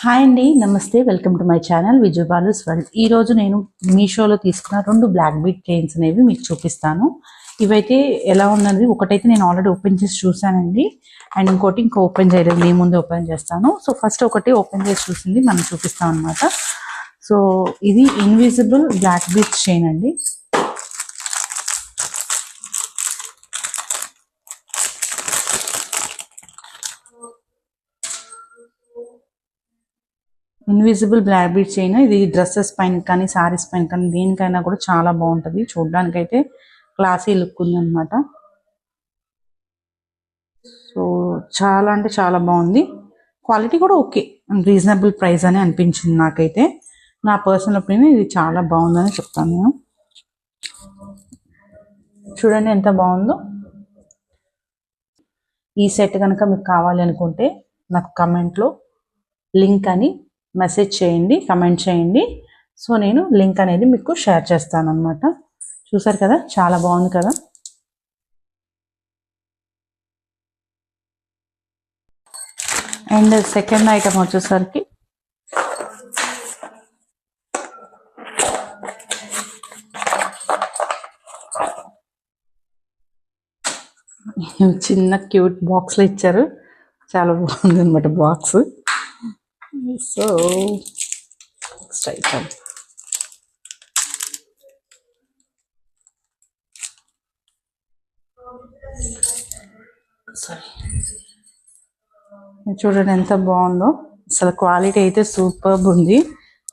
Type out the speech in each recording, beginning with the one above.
Hi అండి, నమస్తే. Welcome to my channel Vijay Balu's world. ఈరోజు నేను మీషోలో తీసుకున్న 2 బ్లాక్ బీట్ చైన్స్ అనేవి మీకు చూపిస్తాను. ఇవైతే ఎలా ఉన్నది, ఒకటైతే నేను ఆల్రెడీ ఓపెన్ చేసి చూసానండి, అండ్ ఇంకోటి ఇంకా ఓపెన్ చేయలేదు, మీ ముందు ఓపెన్ చేస్తాను. సో ఫస్ట్ ఒకటి ఓపెన్ చేసి చూసింది మనం చూపిస్తాం అనమాట. సో ఇది ఇన్విజిబుల్ బ్లాక్ బీట్ చైన్ అండి. Invisible black bead chain. ఇది డ్రెస్సెస్ పైన కానీ సారీస్ పైన కానీ దేనికైనా కూడా చాలా బాగుంటుంది. చూడడానికి అయితే క్లాసీ లుక్ ఉంది అనమాట. సో చాలా అంటే చాలా బాగుంది. క్వాలిటీ కూడా ఓకే, రీజనబుల్ ప్రైస్ అని అనిపించింది నాకైతే. నా పర్సనల్ ఒపీనియన్ ఇది చాలా బాగుందని చెప్తాను నేను. చూడండి ఎంత బాగుందో. ఈ సెట్ కనుక మీకు కావాలి అనుకుంటే నాకు కమెంట్లో లింక్ అని మెసేజ్ చేయండి, కమెంట్ చేయండి. సో నేను లింక్ అనేది మీకు షేర్ చేస్తాను అనమాట. చూసారు కదా, చాలా బాగుంది కదా. అండ్ సెకండ్ ఐటమ్ వచ్చేసరికి చిన్న క్యూట్ బాక్స్లో ఇచ్చారు, చాలా బాగుంది అనమాట బాక్స్. సో నెక్స్ట్ ఐటమ్ చూడండి ఎంత బాగుందో. అసలు క్వాలిటీ అయితే సూపర్బ్ ఉంది.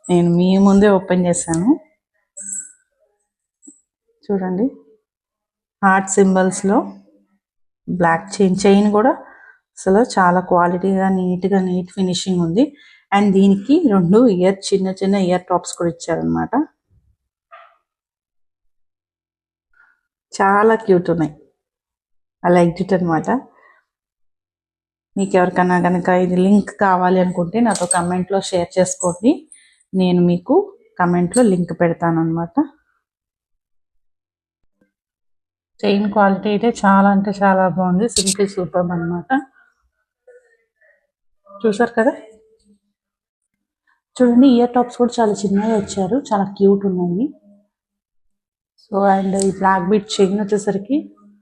నేను మీ ముందే ఓపెన్ చేశాను. చూడండి, హార్ట్ సింబల్స్లో బ్లాక్ చైన్ కూడా అసలు చాలా క్వాలిటీగా నీట్ ఫినిషింగ్ ఉంది. అండ్ దీనికి 2 చిన్న ఇయర్ టాప్స్ కూడా ఇచ్చారనమాట. చాలా క్యూట్ ఉన్నాయి, ఐ లైక్ ఇట్ అనమాట. మీకు ఎవరికైనా కనుక ఇది లింక్ కావాలి అనుకుంటే నాతో కమెంట్లో షేర్ చేసుకోండి, నేను మీకు కమెంట్లో లింక్ పెడతాను అనమాట. చైన్ క్వాలిటీ అయితే చాలా అంటే చాలా బాగుంది, సింపుల్ సూపర్ అనమాట. చూసారు కదా, చూడండి ఇయర్ టాప్స్ కూడా చాలా చిన్నగా ఇచ్చారు, చాలా క్యూట్ ఉన్నాయి. సో అండ్ ఈ బ్లాక్ బీట్ చైన్ వచ్చేసరికి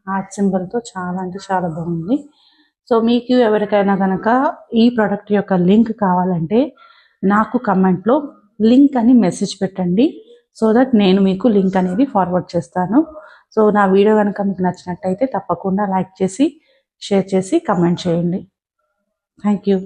హార్ట్ సింబల్తో చాలా అంటే చాలా బాగుంది. సో మీకు ఎవరికైనా కనుక ఈ ప్రోడక్ట్ యొక్క లింక్ కావాలంటే నాకు కమెంట్లో లింక్ అని మెసేజ్ పెట్టండి, సో దట్ నేను మీకు లింక్ అనేది ఫార్వర్డ్ చేస్తాను. సో నా వీడియో కనుక మీకు నచ్చినట్టయితే తప్పకుండా లైక్ చేసి షేర్ చేసి కమెంట్ చేయండి. Thank you.